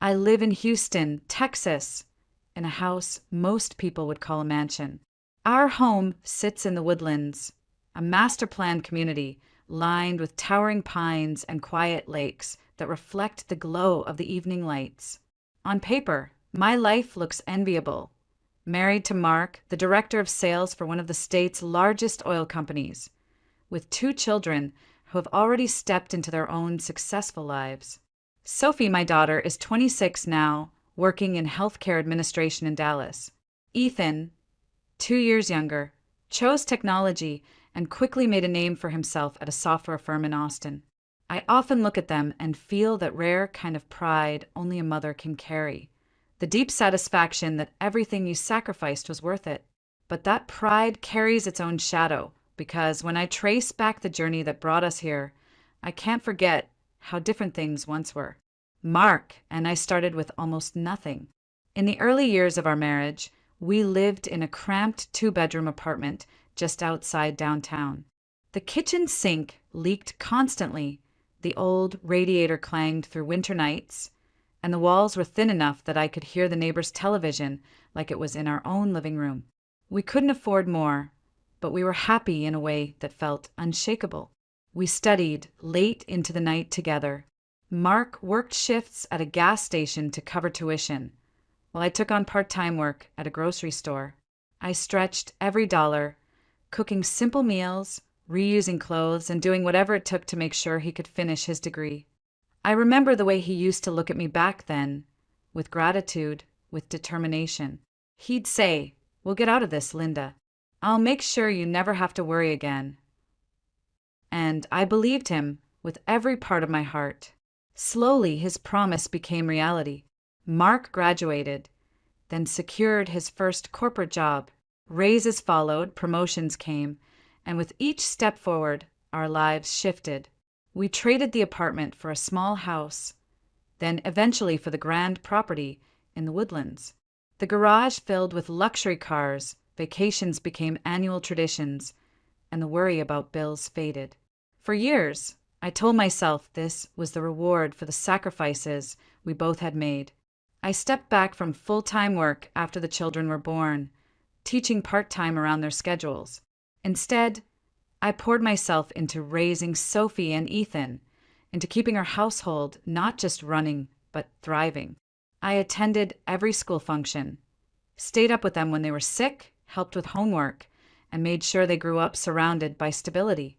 I live in Houston, Texas, in a house most people would call a mansion. Our home sits in the woodlands, a master-planned community lined with towering pines and quiet lakes that reflect the glow of the evening lights. On paper, my life looks enviable. Married to Mark, the director of sales for one of the state's largest oil companies, with 2 children who have already stepped into their own successful lives. Sophie, my daughter, is 26 now, working in healthcare administration in Dallas. Ethan, 2 years younger, chose technology and quickly made a name for himself at a software firm in Austin. I often look at them and feel that rare kind of pride only a mother can carry. The deep satisfaction that everything you sacrificed was worth it. But that pride carries its own shadow, because when I trace back the journey that brought us here, I can't forget how different things once were. Mark and I started with almost nothing. In the early years of our marriage, we lived in a cramped 2-bedroom apartment just outside downtown. The kitchen sink leaked constantly, the old radiator clanged through winter nights, and the walls were thin enough that I could hear the neighbor's television like it was in our own living room. We couldn't afford more, but we were happy in a way that felt unshakable. We studied late into the night together. Mark worked shifts at a gas station to cover tuition, while I took on part-time work at a grocery store. I stretched every dollar, cooking simple meals, reusing clothes, and doing whatever it took to make sure he could finish his degree. I remember the way he used to look at me back then, with gratitude, with determination. He'd say, "We'll get out of this, Linda. I'll make sure you never have to worry again." And I believed him with every part of my heart. Slowly, his promise became reality. Mark graduated, then secured his first corporate job. Raises followed, promotions came, and with each step forward, our lives shifted. We traded the apartment for a small house, then eventually for the grand property in the woodlands. The garage filled with luxury cars, vacations became annual traditions, and the worry about bills faded. For years, I told myself this was the reward for the sacrifices we both had made. I stepped back from full-time work after the children were born, teaching part-time around their schedules. Instead, I poured myself into raising Sophie and Ethan, into keeping our household not just running, but thriving. I attended every school function, stayed up with them when they were sick, helped with homework, and made sure they grew up surrounded by stability.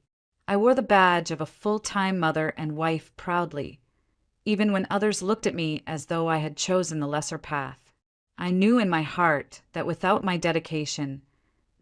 I wore the badge of a full-time mother and wife proudly, even when others looked at me as though I had chosen the lesser path. I knew in my heart that without my dedication,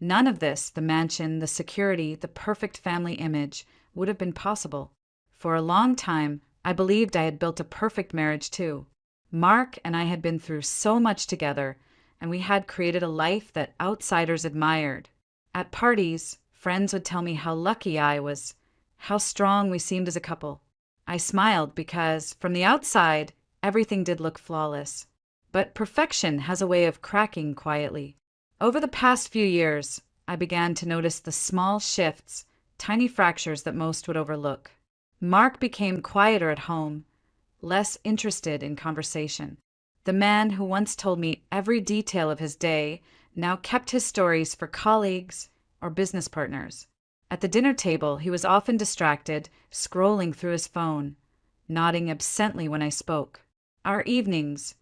none of this, the mansion, the security, the perfect family image, would have been possible. For a long time, I believed I had built a perfect marriage too. Mark and I had been through so much together, and we had created a life that outsiders admired. At parties, friends would tell me how lucky I was, how strong we seemed as a couple. I smiled because, from the outside, everything did look flawless. But perfection has a way of cracking quietly. Over the past few years, I began to notice the small shifts, tiny fractures that most would overlook. Mark became quieter at home, less interested in conversation. The man who once told me every detail of his day now kept his stories for colleagues or business partners. At the dinner table, he was often distracted, scrolling through his phone, nodding absently when I spoke. Our evenings,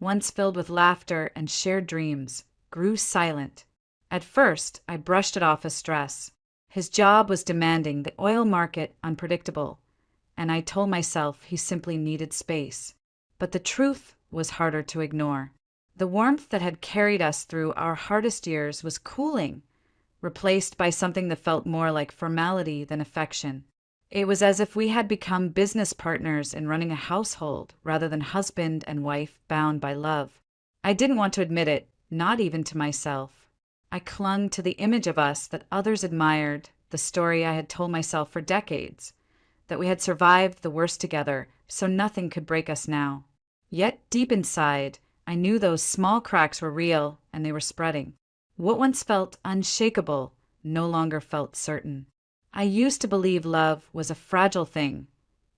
once filled with laughter and shared dreams, grew silent. At first, I brushed it off as stress. His job was demanding, the oil market unpredictable, and I told myself he simply needed space. But the truth was harder to ignore. The warmth that had carried us through our hardest years was cooling, replaced by something that felt more like formality than affection. It was as if we had become business partners in running a household rather than husband and wife bound by love. I didn't want to admit it, not even to myself. I clung to the image of us that others admired, the story I had told myself for decades, that we had survived the worst together, so nothing could break us now. Yet deep inside, I knew those small cracks were real and they were spreading. What once felt unshakable no longer felt certain. I used to believe love was a fragile thing,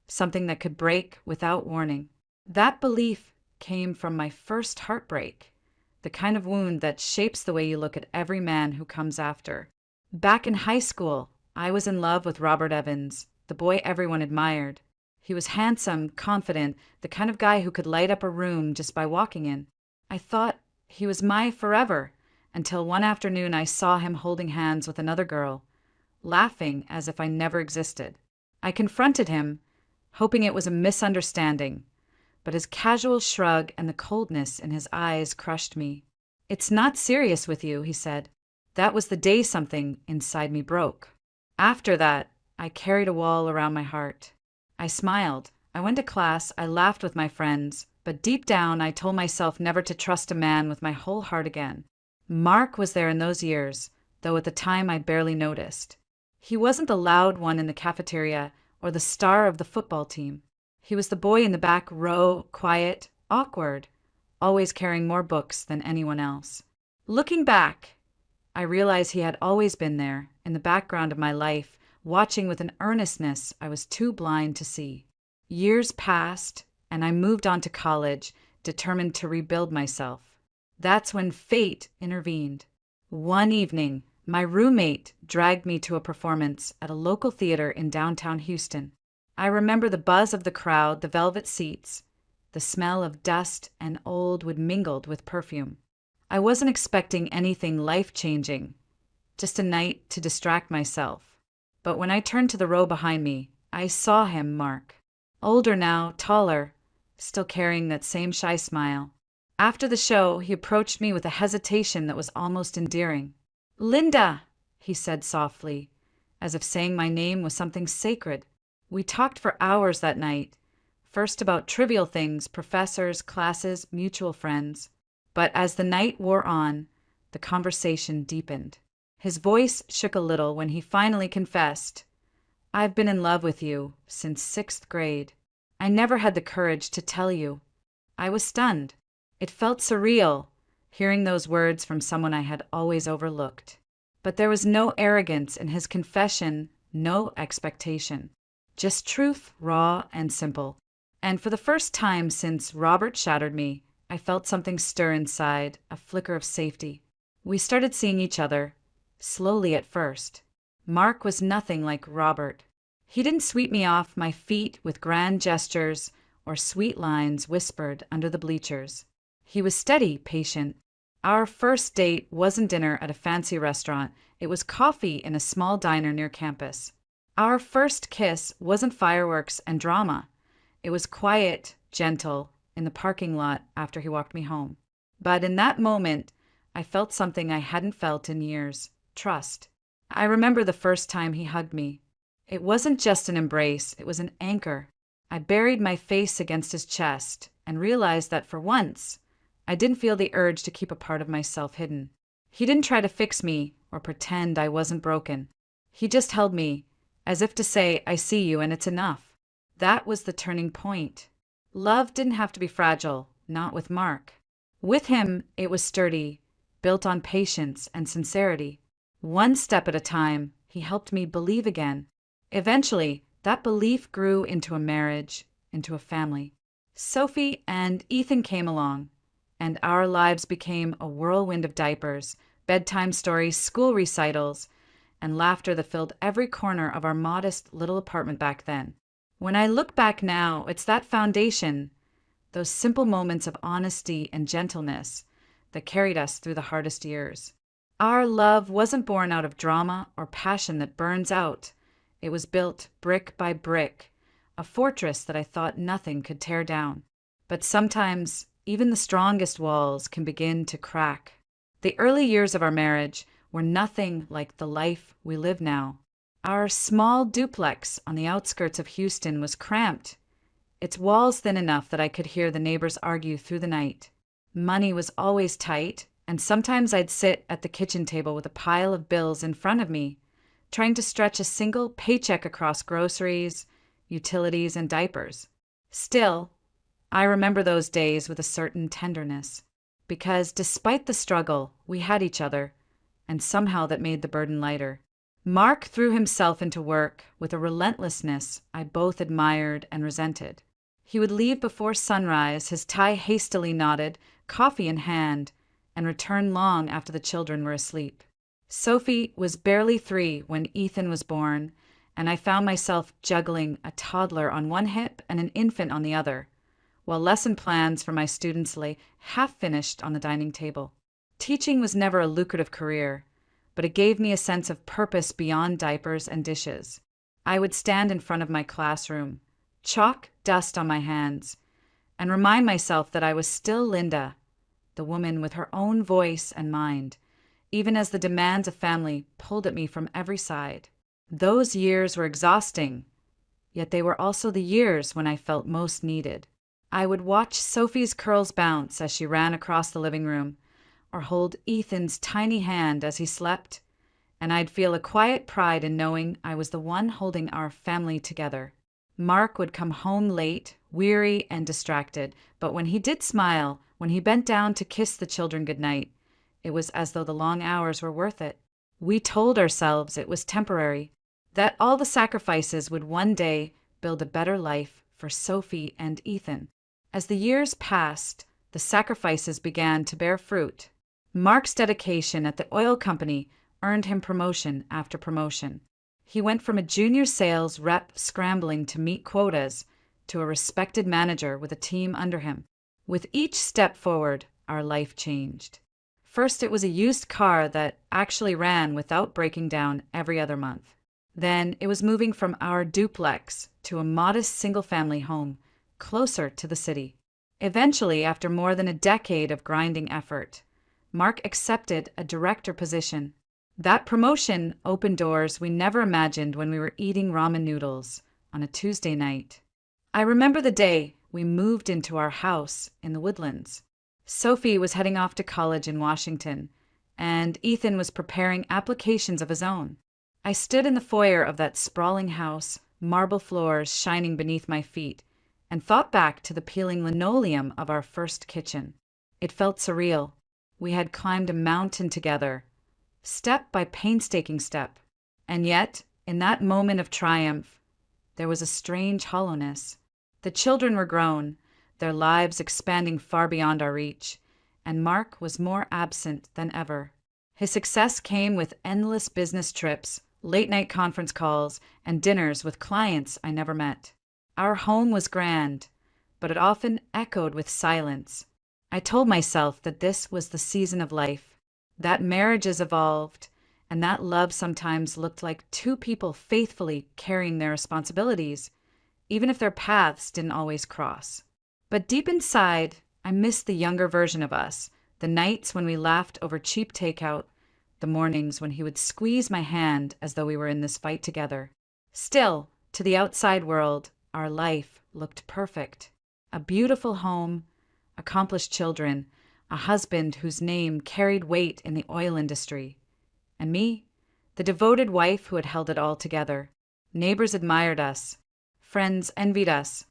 something that could break without warning. That belief came from my first heartbreak, the kind of wound that shapes the way you look at every man who comes after. Back in high school, I was in love with Robert Evans, the boy everyone admired. He was handsome, confident, the kind of guy who could light up a room just by walking in. I thought he was my forever, until one afternoon I saw him holding hands with another girl, laughing as if I never existed. I confronted him, hoping it was a misunderstanding, but his casual shrug and the coldness in his eyes crushed me. "It's not serious with you," he said. That was the day something inside me broke. After that, I carried a wall around my heart. I smiled. I went to class. I laughed with my friends. But deep down, I told myself never to trust a man with my whole heart again. Mark was there in those years, though at the time I barely noticed. He wasn't the loud one in the cafeteria or the star of the football team. He was the boy in the back row, quiet, awkward, always carrying more books than anyone else. Looking back, I realized he had always been there, in the background of my life, watching with an earnestness I was too blind to see. Years passed, and I moved on to college, determined to rebuild myself. That's when fate intervened. One evening, my roommate dragged me to a performance at a local theater in downtown Houston. I remember the buzz of the crowd, the velvet seats, the smell of dust and old wood mingled with perfume. I wasn't expecting anything life-changing, just a night to distract myself. But when I turned to the row behind me, I saw him, Mark. Older now, taller, still carrying that same shy smile. After the show, he approached me with a hesitation that was almost endearing. "Linda," he said softly, as if saying my name was something sacred. We talked for hours that night, first about trivial things, professors, classes, mutual friends. But as the night wore on, the conversation deepened. His voice shook a little when he finally confessed, "I've been in love with you since 6th grade. I never had the courage to tell you." I was stunned. It felt surreal, hearing those words from someone I had always overlooked. But there was no arrogance in his confession, no expectation. Just truth, raw and simple. And for the first time since Robert shattered me, I felt something stir inside, a flicker of safety. We started seeing each other, slowly at first. Mark was nothing like Robert. He didn't sweep me off my feet with grand gestures or sweet lines whispered under the bleachers. He was steady, patient. Our first date wasn't dinner at a fancy restaurant. It was coffee in a small diner near campus. Our first kiss wasn't fireworks and drama. It was quiet, gentle, in the parking lot after he walked me home. But in that moment, I felt something I hadn't felt in years: trust. I remember the first time he hugged me. It wasn't just an embrace, it was an anchor. I buried my face against his chest and realized that for once, I didn't feel the urge to keep a part of myself hidden. He didn't try to fix me or pretend I wasn't broken. He just held me, as if to say, "I see you and it's enough." That was the turning point. Love didn't have to be fragile, not with Mark. With him, it was sturdy, built on patience and sincerity. One step at a time, he helped me believe again. Eventually, that belief grew into a marriage, into a family. Sophie and Ethan came along, and our lives became a whirlwind of diapers, bedtime stories, school recitals, and laughter that filled every corner of our modest little apartment back then. When I look back now, it's that foundation, those simple moments of honesty and gentleness, that carried us through the hardest years. Our love wasn't born out of drama or passion that burns out. It was built brick by brick, a fortress that I thought nothing could tear down. But sometimes, even the strongest walls can begin to crack. The early years of our marriage were nothing like the life we live now. Our small duplex on the outskirts of Houston was cramped, its walls thin enough that I could hear the neighbors argue through the night. Money was always tight, and sometimes I'd sit at the kitchen table with a pile of bills in front of me, trying to stretch a single paycheck across groceries, utilities, and diapers. Still, I remember those days with a certain tenderness, because despite the struggle, we had each other, and somehow that made the burden lighter. Mark threw himself into work with a relentlessness I both admired and resented. He would leave before sunrise, his tie hastily knotted, coffee in hand, and return long after the children were asleep. Sophie was barely 3 when Ethan was born, and I found myself juggling a toddler on one hip and an infant on the other, while lesson plans for my students lay half finished on the dining table. Teaching was never a lucrative career, but it gave me a sense of purpose beyond diapers and dishes. I would stand in front of my classroom, chalk dust on my hands, and remind myself that I was still Linda, the woman with her own voice and mind, even as the demands of family pulled at me from every side. Those years were exhausting, yet they were also the years when I felt most needed. I would watch Sophie's curls bounce as she ran across the living room, or hold Ethan's tiny hand as he slept, and I'd feel a quiet pride in knowing I was the one holding our family together. Mark would come home late, weary and distracted, but when he did smile, when he bent down to kiss the children goodnight, it was as though the long hours were worth it. We told ourselves it was temporary, that all the sacrifices would one day build a better life for Sophie and Ethan. As the years passed, the sacrifices began to bear fruit. Mark's dedication at the oil company earned him promotion after promotion. He went from a junior sales rep scrambling to meet quotas to a respected manager with a team under him. With each step forward, our life changed. First, it was a used car that actually ran without breaking down every other month. Then, it was moving from our duplex to a modest single-family home, closer to the city. Eventually, after more than a decade of grinding effort, Mark accepted a director position. That promotion opened doors we never imagined when we were eating ramen noodles on a Tuesday night. I remember the day we moved into our house in the Woodlands. Sophie was heading off to college in Washington, and Ethan was preparing applications of his own. I stood in the foyer of that sprawling house, marble floors shining beneath my feet, and thought back to the peeling linoleum of our first kitchen. It felt surreal. We had climbed a mountain together, step by painstaking step. And yet, in that moment of triumph, there was a strange hollowness. The children were grown, their lives expanding far beyond our reach, and Mark was more absent than ever. His success came with endless business trips, late-night conference calls, and dinners with clients I never met. Our home was grand, but it often echoed with silence. I told myself that this was the season of life, that marriages evolved, and that love sometimes looked like two people faithfully carrying their responsibilities, even if their paths didn't always cross. But deep inside, I missed the younger version of us, the nights when we laughed over cheap takeout, the mornings when he would squeeze my hand as though we were in this fight together. Still, to the outside world, our life looked perfect. A beautiful home, accomplished children, a husband whose name carried weight in the oil industry. And me, the devoted wife who had held it all together. Neighbors admired us. Friends envied us.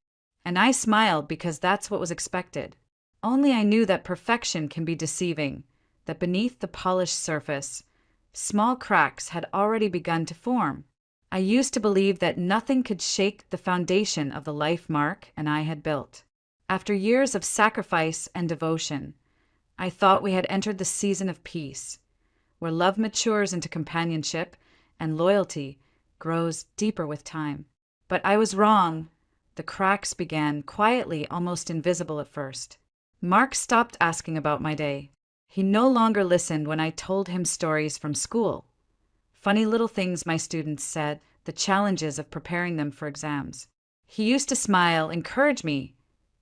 And I smiled because that's what was expected. Only I knew that perfection can be deceiving, that beneath the polished surface, small cracks had already begun to form. I used to believe that nothing could shake the foundation of the life Mark and I had built. After years of sacrifice and devotion, I thought we had entered the season of peace, where love matures into companionship and loyalty grows deeper with time. But I was wrong. The cracks began quietly, almost invisible at first. Mark stopped asking about my day. He no longer listened when I told him stories from school. Funny little things my students said, the challenges of preparing them for exams. He used to smile, encourage me,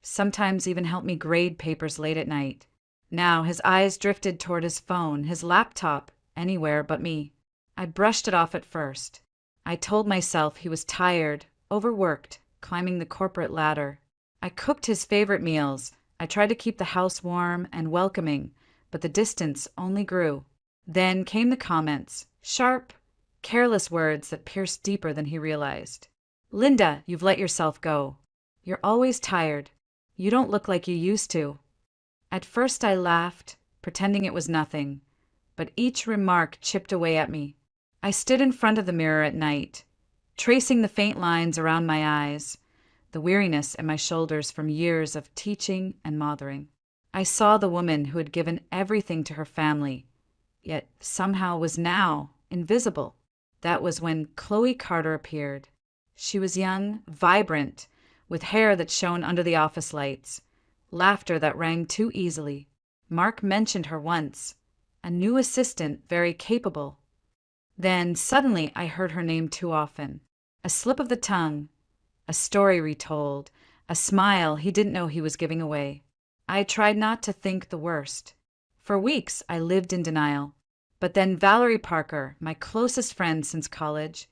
sometimes even help me grade papers late at night. Now his eyes drifted toward his phone, his laptop, anywhere but me. I brushed it off at first. I told myself he was tired, overworked, climbing the corporate ladder. I cooked his favorite meals. I tried to keep the house warm and welcoming, but the distance only grew. Then came the comments, sharp, careless words that pierced deeper than he realized. Linda, you've let yourself go. You're always tired. You don't look like you used to. At first I laughed, pretending it was nothing, but each remark chipped away at me. I stood in front of the mirror at night, tracing the faint lines around my eyes, the weariness in my shoulders from years of teaching and mothering. I saw the woman who had given everything to her family, yet somehow was now invisible. That was when Chloe Carter appeared. She was young, vibrant, with hair that shone under the office lights, laughter that rang too easily. Mark mentioned her once, a new assistant, very capable. Then suddenly I heard her name too often. A slip of the tongue, a story retold, a smile he didn't know he was giving away. I tried not to think the worst. For weeks I lived in denial. But then Valerie Parker, my closest friend since college,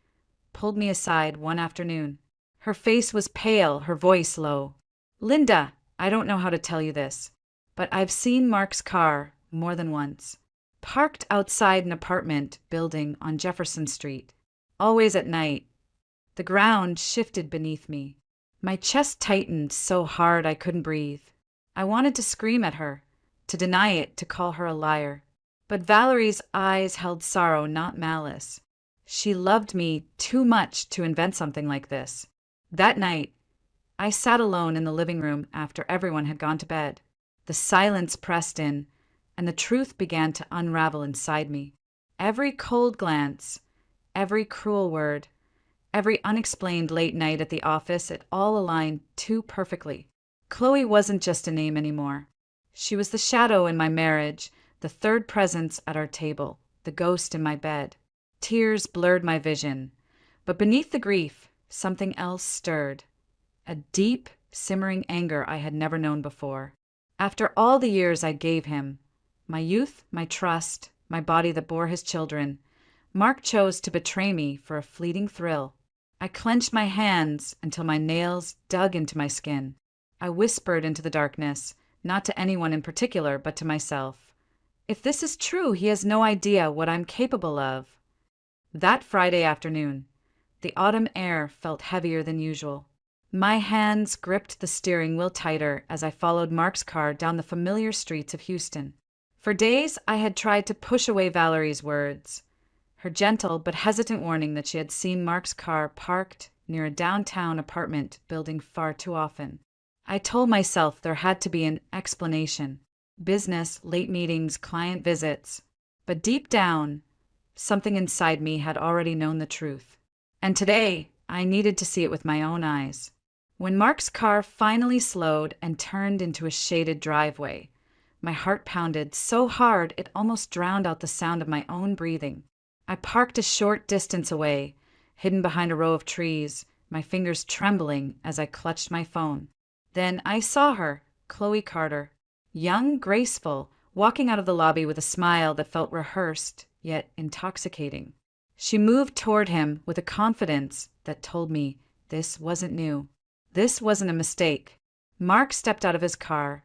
pulled me aside one afternoon. Her face was pale, her voice low. "Linda, I don't know how to tell you this, but I've seen Mark's car more than once, parked outside an apartment building on Jefferson Street, always at night." The ground shifted beneath me. My chest tightened so hard I couldn't breathe. I wanted to scream at her, to deny it, to call her a liar. But Valerie's eyes held sorrow, not malice. She loved me too much to invent something like this. That night, I sat alone in the living room after everyone had gone to bed. The silence pressed in, and the truth began to unravel inside me. Every cold glance, every cruel word, every unexplained late night at the office, it all aligned too perfectly. Chloe wasn't just a name anymore. She was the shadow in my marriage, the third presence at our table, the ghost in my bed. Tears blurred my vision, but beneath the grief, something else stirred. A deep, simmering anger I had never known before. After all the years I gave him, my youth, my trust, my body that bore his children, Mark chose to betray me for a fleeting thrill. I clenched my hands until my nails dug into my skin. I whispered into the darkness, not to anyone in particular, but to myself. If this is true, he has no idea what I'm capable of. That Friday afternoon, the autumn air felt heavier than usual. My hands gripped the steering wheel tighter as I followed Mark's car down the familiar streets of Houston. For days, I had tried to push away Valerie's words, her gentle but hesitant warning that she had seen Mark's car parked near a downtown apartment building far too often. I told myself there had to be an explanation. Business, late meetings, client visits. But deep down, something inside me had already known the truth. And today, I needed to see it with my own eyes. When Mark's car finally slowed and turned into a shaded driveway, my heart pounded so hard it almost drowned out the sound of my own breathing. I parked a short distance away, hidden behind a row of trees, my fingers trembling as I clutched my phone. Then I saw her, Chloe Carter, young, graceful, walking out of the lobby with a smile that felt rehearsed, yet intoxicating. She moved toward him with a confidence that told me this wasn't new. This wasn't a mistake. Mark stepped out of his car,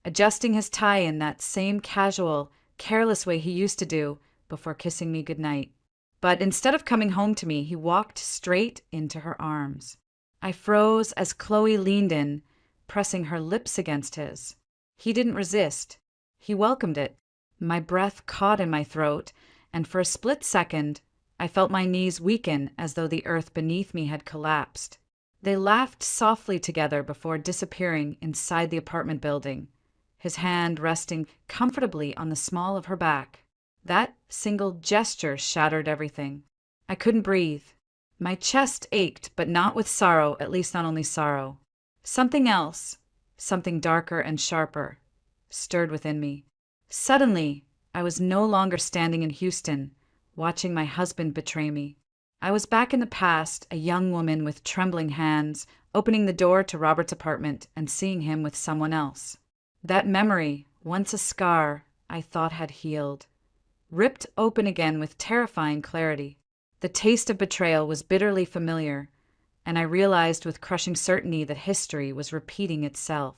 adjusting his tie in that same casual, careless way he used to do before kissing me goodnight. But instead of coming home to me, he walked straight into her arms. I froze as Chloe leaned in, pressing her lips against his. He didn't resist. He welcomed it. My breath caught in my throat, and for a split second, I felt my knees weaken as though the earth beneath me had collapsed. They laughed softly together before disappearing inside the apartment building, his hand resting comfortably on the small of her back. That single gesture shattered everything. I couldn't breathe. My chest ached, but not with sorrow, at least not only sorrow. Something else, something darker and sharper, stirred within me. Suddenly, I was no longer standing in Houston, watching my husband betray me. I was back in the past, a young woman with trembling hands, opening the door to Robert's apartment and seeing him with someone else. That memory, once a scar, I thought had healed, ripped open again with terrifying clarity. The taste of betrayal was bitterly familiar, and I realized with crushing certainty that history was repeating itself.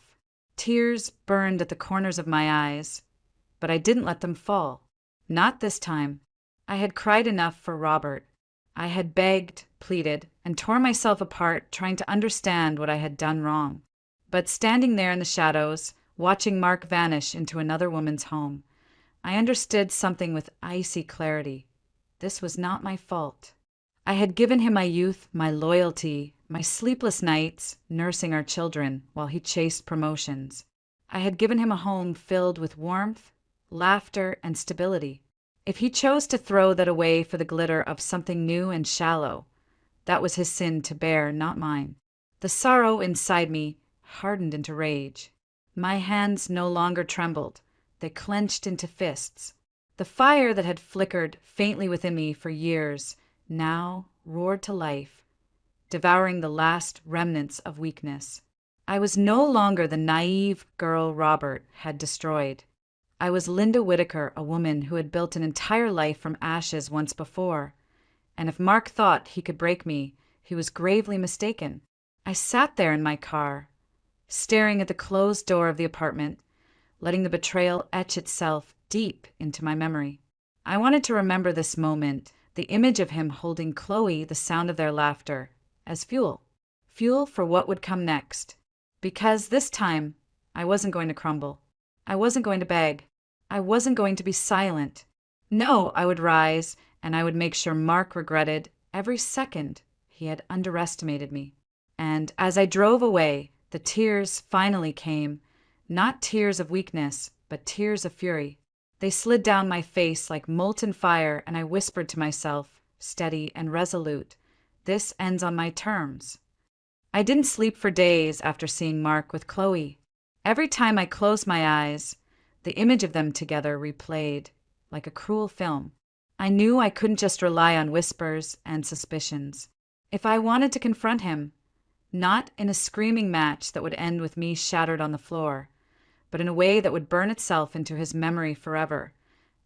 Tears burned at the corners of my eyes, but I didn't let them fall. Not this time. I had cried enough for Robert. I had begged, pleaded, and torn myself apart trying to understand what I had done wrong. But standing there in the shadows, watching Mark vanish into another woman's home, I understood something with icy clarity. This was not my fault. I had given him my youth, my loyalty, my sleepless nights nursing our children while he chased promotions. I had given him a home filled with warmth, laughter, and stability. If he chose to throw that away for the glitter of something new and shallow, that was his sin to bear, not mine. The sorrow inside me hardened into rage. My hands no longer trembled. They clenched into fists. The fire that had flickered faintly within me for years now roared to life, devouring the last remnants of weakness. I was no longer the naive girl Robert had destroyed. I was Linda Whitaker, a woman who had built an entire life from ashes once before. And if Mark thought he could break me, he was gravely mistaken. I sat there in my car, staring at the closed door of the apartment, letting the betrayal etch itself deep into my memory. I wanted to remember this moment, the image of him holding Chloe, the sound of their laughter, as fuel. Fuel for what would come next. Because this time, I wasn't going to crumble. I wasn't going to beg. I wasn't going to be silent. No, I would rise, and I would make sure Mark regretted every second he had underestimated me. And as I drove away, the tears finally came, not tears of weakness, but tears of fury. They slid down my face like molten fire, and I whispered to myself, steady and resolute, "This ends on my terms." I didn't sleep for days after seeing Mark with Chloe. Every time I closed my eyes, the image of them together replayed, like a cruel film. I knew I couldn't just rely on whispers and suspicions. If I wanted to confront him, not in a screaming match that would end with me shattered on the floor, but in a way that would burn itself into his memory forever,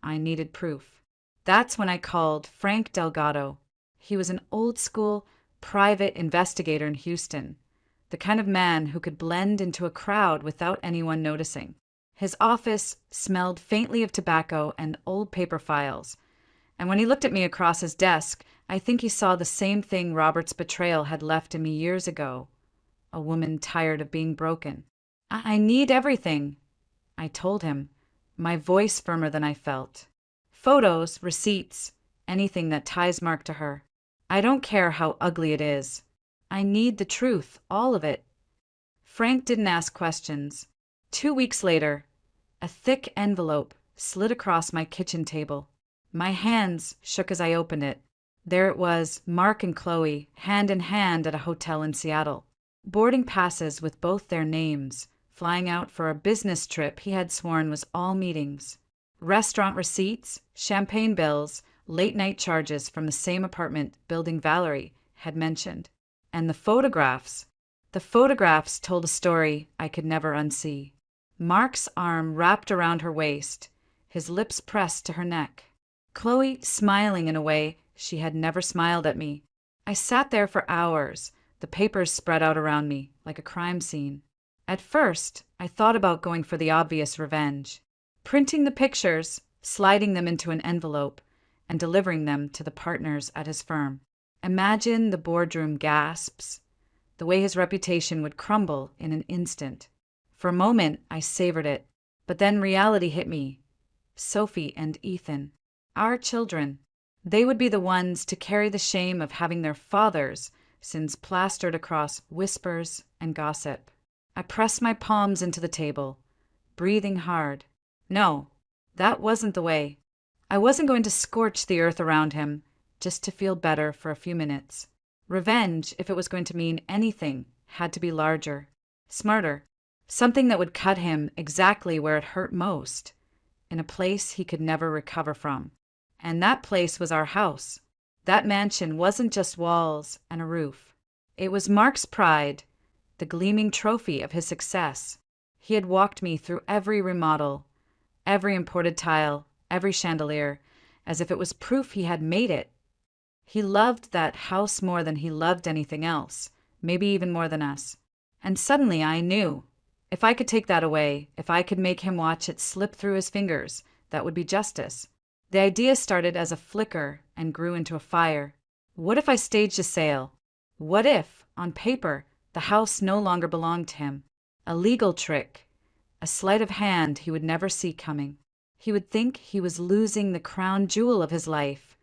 I needed proof. That's when I called Frank Delgado. He was an old-school, private investigator in Houston, the kind of man who could blend into a crowd without anyone noticing. His office smelled faintly of tobacco and old paper files, and when he looked at me across his desk, I think he saw the same thing Robert's betrayal had left in me years ago, a woman tired of being broken. I need everything," I told him, my voice firmer than I felt. "Photos, receipts, anything that ties Mark to her. I don't care how ugly it is. I need the truth, all of it." Frank didn't ask questions. 2 weeks later, a thick envelope slid across my kitchen table. My hands shook as I opened it. There it was, Mark and Chloe, hand in hand at a hotel in Seattle. Boarding passes with both their names, flying out for a business trip he had sworn was all meetings. Restaurant receipts, champagne bills, late-night charges from the same apartment building Valerie had mentioned. And the photographs. The photographs told a story I could never unsee. Mark's arm wrapped around her waist, his lips pressed to her neck. Chloe smiling in a way she had never smiled at me. I sat there for hours, the papers spread out around me like a crime scene. At first, I thought about going for the obvious revenge, printing the pictures, sliding them into an envelope, and delivering them to the partners at his firm. Imagine the boardroom gasps, the way his reputation would crumble in an instant. For a moment, I savored it, but then reality hit me. Sophie and Ethan, our children, they would be the ones to carry the shame of having their father's sins plastered across whispers and gossip. I pressed my palms into the table, breathing hard. No, that wasn't the way. I wasn't going to scorch the earth around him just to feel better for a few minutes. Revenge, if it was going to mean anything, had to be larger, smarter, something that would cut him exactly where it hurt most, in a place he could never recover from. And that place was our house. That mansion wasn't just walls and a roof. It was Mark's pride, the gleaming trophy of his success. He had walked me through every remodel, every imported tile, every chandelier, as if it was proof he had made it. He loved that house more than he loved anything else, maybe even more than us. And suddenly I knew, if I could take that away, if I could make him watch it slip through his fingers, that would be justice. The idea started as a flicker and grew into a fire. What if I staged a sale? What if, on paper, the house no longer belonged to him? A legal trick, a sleight of hand he would never see coming. He would think he was losing the crown jewel of his life,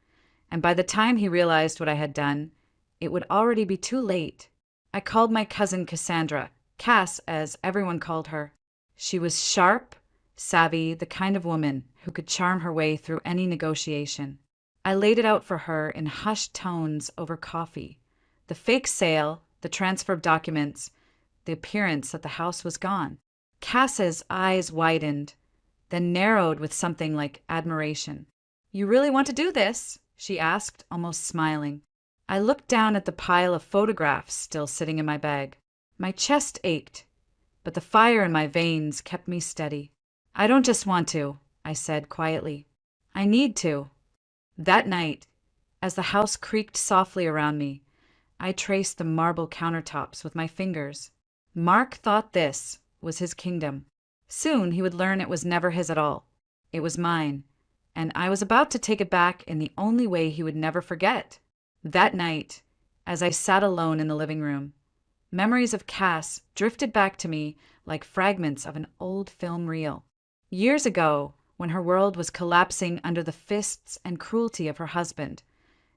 and by the time he realized what I had done, it would already be too late. I called my cousin Cassandra, Cass as everyone called her. She was sharp, savvy, the kind of woman who could charm her way through any negotiation. I laid it out for her in hushed tones over coffee. The fake sale, the transfer of documents, the appearance that the house was gone. Cass's eyes widened, then narrowed with something like admiration. "You really want to do this?" she asked, almost smiling. I looked down at the pile of photographs still sitting in my bag. My chest ached, but the fire in my veins kept me steady. "I don't just want to," I said quietly. "I need to." That night, as the house creaked softly around me, I traced the marble countertops with my fingers. Mark thought this was his kingdom. Soon he would learn it was never his at all. It was mine, and I was about to take it back in the only way he would never forget. That night, as I sat alone in the living room, memories of Cass drifted back to me like fragments of an old film reel. Years ago, when her world was collapsing under the fists and cruelty of her husband,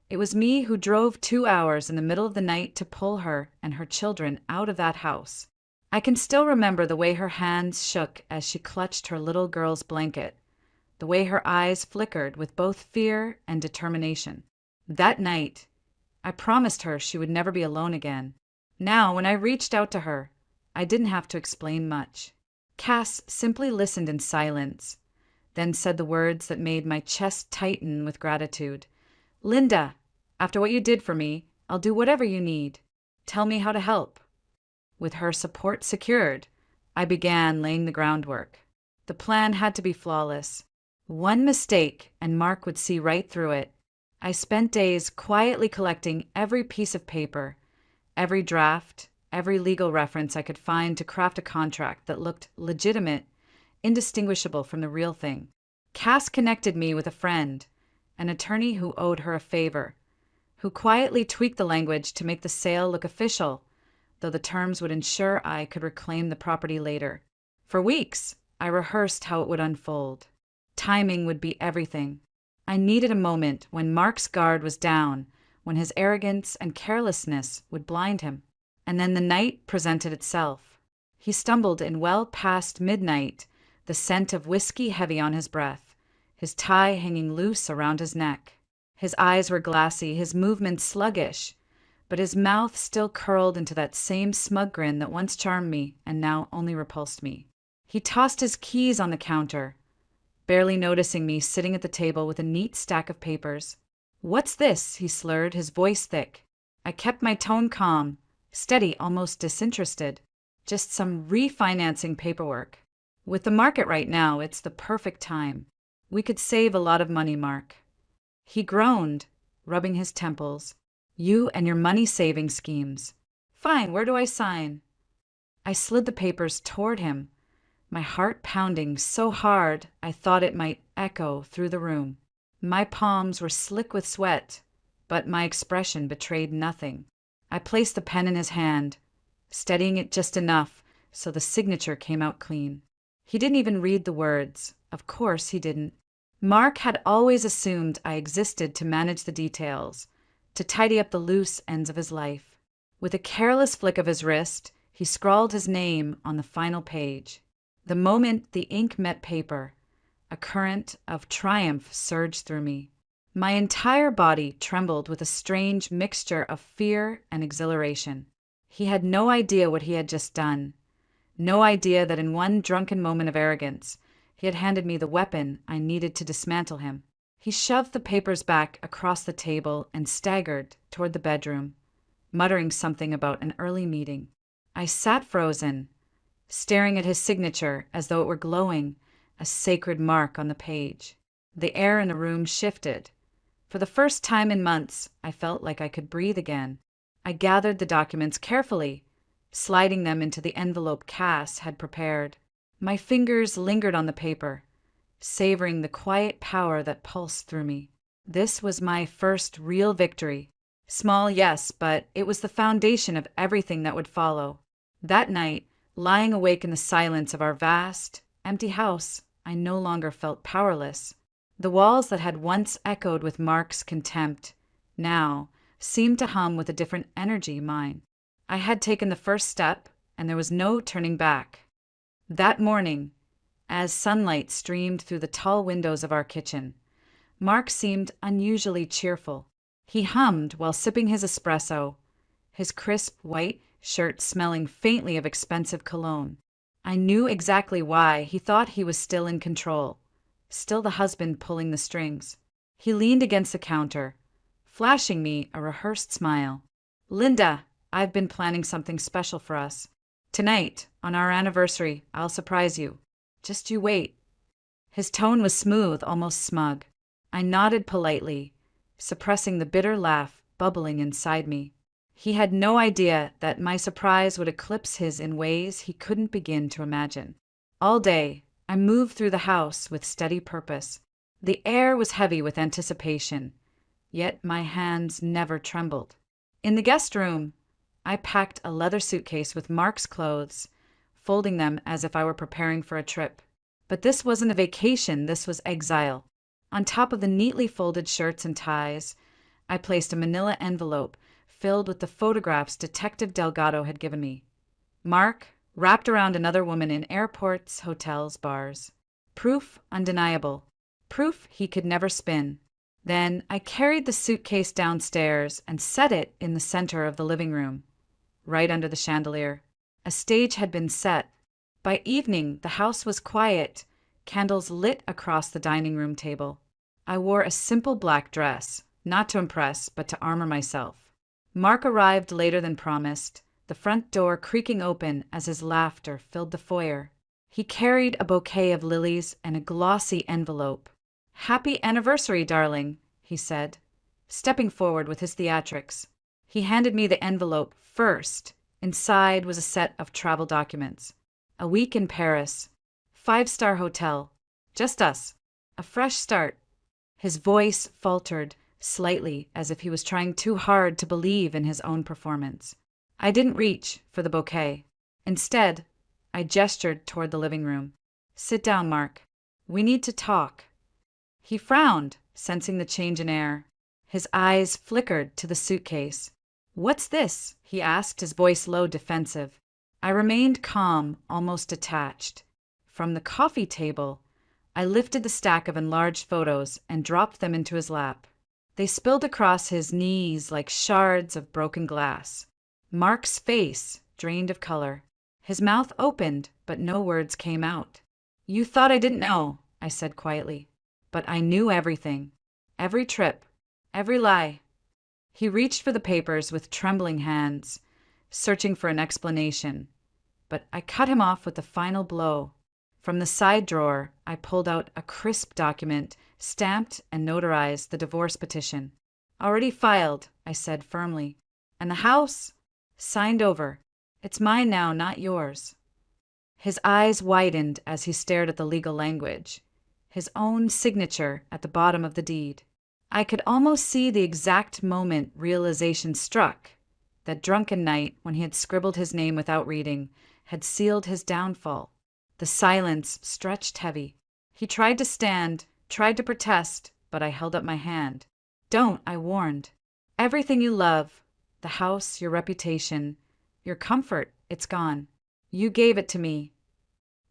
it was me who drove 2 hours in the middle of the night to pull her and her children out of that house. I can still remember the way her hands shook as she clutched her little girl's blanket, the way her eyes flickered with both fear and determination. That night, I promised her she would never be alone again. Now, when I reached out to her, I didn't have to explain much. Cass simply listened in silence, then said the words that made my chest tighten with gratitude. "Linda, after what you did for me, I'll do whatever you need. Tell me how to help." With her support secured, I began laying the groundwork. The plan had to be flawless. One mistake, and Mark would see right through it. I spent days quietly collecting every piece of paper, every draft, every legal reference I could find to craft a contract that looked legitimate, indistinguishable from the real thing. Cass connected me with a friend, an attorney who owed her a favor, who quietly tweaked the language to make the sale look official, though the terms would ensure I could reclaim the property later. For weeks, I rehearsed how it would unfold. Timing would be everything. I needed a moment when Mark's guard was down, when his arrogance and carelessness would blind him. And then the night presented itself. He stumbled in well past midnight, the scent of whiskey heavy on his breath, his tie hanging loose around his neck. His eyes were glassy, his movements sluggish, but his mouth still curled into that same smug grin that once charmed me and now only repulsed me. He tossed his keys on the counter, barely noticing me sitting at the table with a neat stack of papers. "What's this?" he slurred, his voice thick. I kept my tone calm, steady, almost disinterested. "Just some refinancing paperwork. With the market right now, it's the perfect time. We could save a lot of money, Mark." He groaned, rubbing his temples. "You and your money-saving schemes. Fine, where do I sign?" I slid the papers toward him, my heart pounding so hard I thought it might echo through the room. My palms were slick with sweat, but my expression betrayed nothing. I placed the pen in his hand, steadying it just enough so the signature came out clean. He didn't even read the words. Of course he didn't. Mark had always assumed I existed to manage the details, to tidy up the loose ends of his life. With a careless flick of his wrist, he scrawled his name on the final page. The moment the ink met paper, a current of triumph surged through me. My entire body trembled with a strange mixture of fear and exhilaration. He had no idea what he had just done. No idea that in one drunken moment of arrogance, he had handed me the weapon I needed to dismantle him. He shoved the papers back across the table and staggered toward the bedroom, muttering something about an early meeting. I sat frozen, staring at his signature as though it were glowing, a sacred mark on the page. The air in the room shifted. For the first time in months, I felt like I could breathe again. I gathered the documents carefully, sliding them into the envelope Cass had prepared. My fingers lingered on the paper, savoring the quiet power that pulsed through me. This was my first real victory. Small, yes, but it was the foundation of everything that would follow. That night, lying awake in the silence of our vast, empty house, I no longer felt powerless. The walls that had once echoed with Mark's contempt now seemed to hum with a different energy mine. I had taken the first step, and there was no turning back. That morning, as sunlight streamed through the tall windows of our kitchen, Mark seemed unusually cheerful. He hummed while sipping his espresso, his crisp white shirt smelling faintly of expensive cologne. I knew exactly why. He thought he was still in control, still the husband pulling the strings. He leaned against the counter, flashing me a rehearsed smile. "Linda, I've been planning something special for us. Tonight, on our anniversary, I'll surprise you. Just you wait." His tone was smooth, almost smug. I nodded politely, suppressing the bitter laugh bubbling inside me. He had no idea that my surprise would eclipse his in ways he couldn't begin to imagine. All day, I moved through the house with steady purpose. The air was heavy with anticipation, yet my hands never trembled. In the guest room, I packed a leather suitcase with Mark's clothes, folding them as if I were preparing for a trip. But this wasn't a vacation, this was exile. On top of the neatly folded shirts and ties, I placed a manila envelope filled with the photographs Detective Delgado had given me. Mark, wrapped around another woman in airports, hotels, bars. Proof undeniable. Proof he could never spin. Then I carried the suitcase downstairs and set it in the center of the living room, right under the chandelier. A stage had been set. By evening, the house was quiet, candles lit across the dining room table. I wore a simple black dress, not to impress, but to armor myself. Mark arrived later than promised, the front door creaking open as his laughter filled the foyer. He carried a bouquet of lilies and a glossy envelope. "Happy anniversary, darling," he said, stepping forward with his theatrics. He handed me the envelope first. Inside was a set of travel documents. A week in Paris. 5-star hotel. Just us. A fresh start. His voice faltered slightly, as if he was trying too hard to believe in his own performance. I didn't reach for the bouquet. Instead, I gestured toward the living room. "Sit down, Mark. We need to talk." He frowned, sensing the change in air. His eyes flickered to the suitcase. "What's this?" he asked, his voice low, defensive. I remained calm, almost detached. From the coffee table, I lifted the stack of enlarged photos and dropped them into his lap. They spilled across his knees like shards of broken glass. Mark's face drained of color. His mouth opened, but no words came out. "You thought I didn't know," I said quietly. "But I knew everything. Every trip. Every lie." He reached for the papers with trembling hands, searching for an explanation. But I cut him off with the final blow. From the side drawer, I pulled out a crisp document, stamped and notarized the divorce petition. "Already filed," I said firmly. "And the house? Signed over. It's mine now, not yours." His eyes widened as he stared at the legal language. His own signature at the bottom of the deed. I could almost see the exact moment realization struck. That drunken night when he had scribbled his name without reading had sealed his downfall. The silence stretched heavy. He tried to stand, tried to protest, but I held up my hand. "Don't," I warned. "Everything you love, the house, your reputation, your comfort, it's gone. You gave it to me."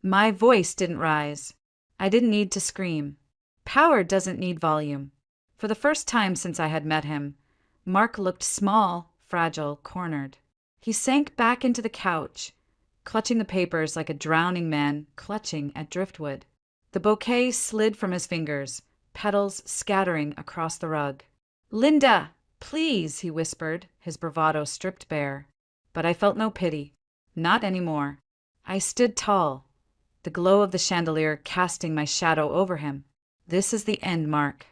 My voice didn't rise. I didn't need to scream. Power doesn't need volume. For the first time since I had met him, Mark looked small, fragile, cornered. He sank back into the couch, clutching the papers like a drowning man clutching at driftwood. The bouquet slid from his fingers, petals scattering across the rug. "Linda, please," he whispered, his bravado stripped bare. But I felt no pity. Not anymore. I stood tall, the glow of the chandelier casting my shadow over him. "This is the end, Mark.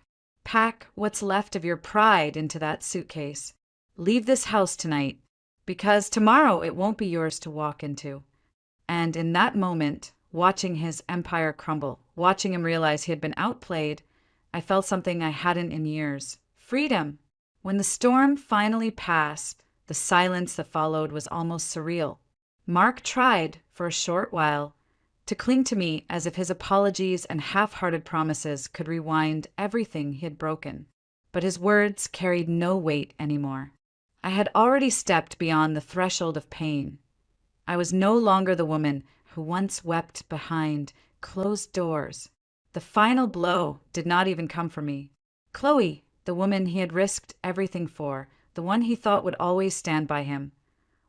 Pack what's left of your pride into that suitcase. Leave this house tonight, because tomorrow it won't be yours to walk into." And in that moment, watching his empire crumble, watching him realize he had been outplayed, I felt something I hadn't in years. Freedom. When the storm finally passed, the silence that followed was almost surreal. Mark tried, for a short while, to cling to me as if his apologies and half-hearted promises could rewind everything he had broken. But his words carried no weight anymore. I had already stepped beyond the threshold of pain. I was no longer the woman who once wept behind closed doors. The final blow did not even come for me. Chloe, the woman he had risked everything for, the one he thought would always stand by him,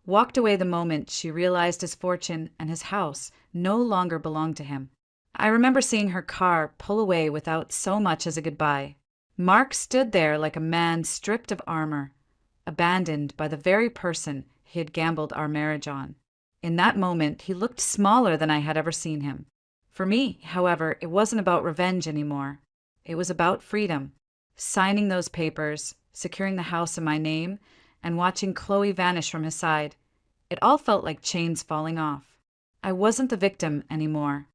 walked away the moment she realized his fortune and his house no longer belonged to him. I remember seeing her car pull away without so much as a goodbye. Mark stood there like a man stripped of armor, abandoned by the very person he had gambled our marriage on. In that moment, he looked smaller than I had ever seen him. For me, however, it wasn't about revenge anymore. It was about freedom. Signing those papers, securing the house in my name, and watching Chloe vanish from his side. It all felt like chains falling off. I wasn't the victim anymore.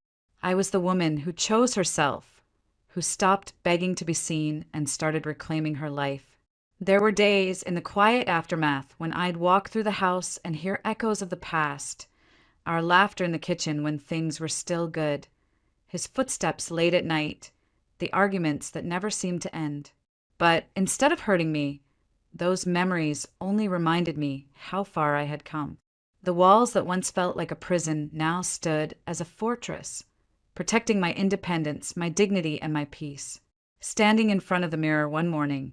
I was the woman who chose herself, who stopped begging to be seen and started reclaiming her life. There were days in the quiet aftermath when I'd walk through the house and hear echoes of the past, our laughter in the kitchen when things were still good, his footsteps late at night, the arguments that never seemed to end. But instead of hurting me, those memories only reminded me how far I had come. The walls that once felt like a prison now stood as a fortress, protecting my independence, my dignity, and my peace. Standing in front of the mirror one morning,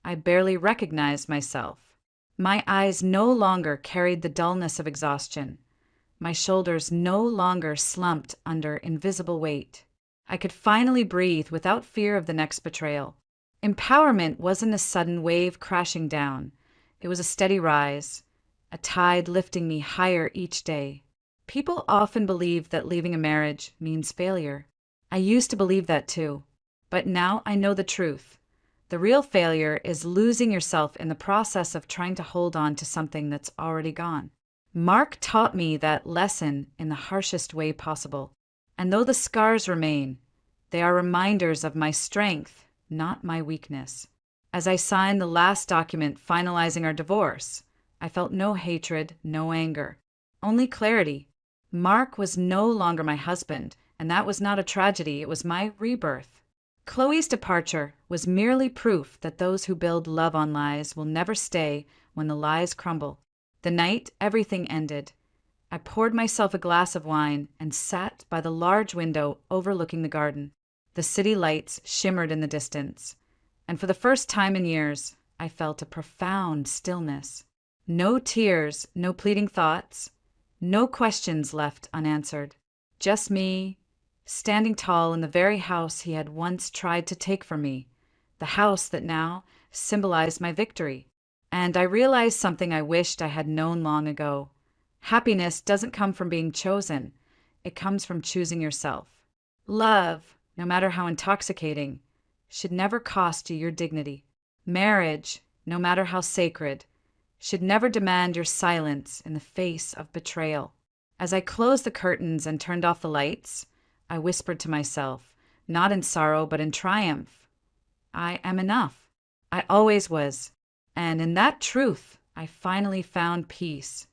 I barely recognized myself. My eyes no longer carried the dullness of exhaustion. My shoulders no longer slumped under invisible weight. I could finally breathe without fear of the next betrayal. Empowerment wasn't a sudden wave crashing down. It was a steady rise, a tide lifting me higher each day. People often believe that leaving a marriage means failure. I used to believe that too. But now I know the truth. The real failure is losing yourself in the process of trying to hold on to something that's already gone. Mark taught me that lesson in the harshest way possible. And though the scars remain, they are reminders of my strength, not my weakness. As I signed the last document finalizing our divorce, I felt no hatred, no anger, only clarity. Mark was no longer my husband, and that was not a tragedy, it was my rebirth. Chloe's departure was merely proof that those who build love on lies will never stay when the lies crumble. The night everything ended, I poured myself a glass of wine and sat by the large window overlooking the garden. The city lights shimmered in the distance, and for the first time in years, I felt a profound stillness. No tears, no pleading thoughts, no questions left unanswered. Just me, standing tall in the very house he had once tried to take from me, the house that now symbolized my victory. And I realized something I wished I had known long ago. Happiness doesn't come from being chosen. It comes from choosing yourself. Love, no matter how intoxicating, should never cost you your dignity. Marriage, no matter how sacred, should never demand your silence in the face of betrayal. As I closed the curtains and turned off the lights, I whispered to myself, not in sorrow but in triumph, I am enough. I always was. And in that truth, I finally found peace.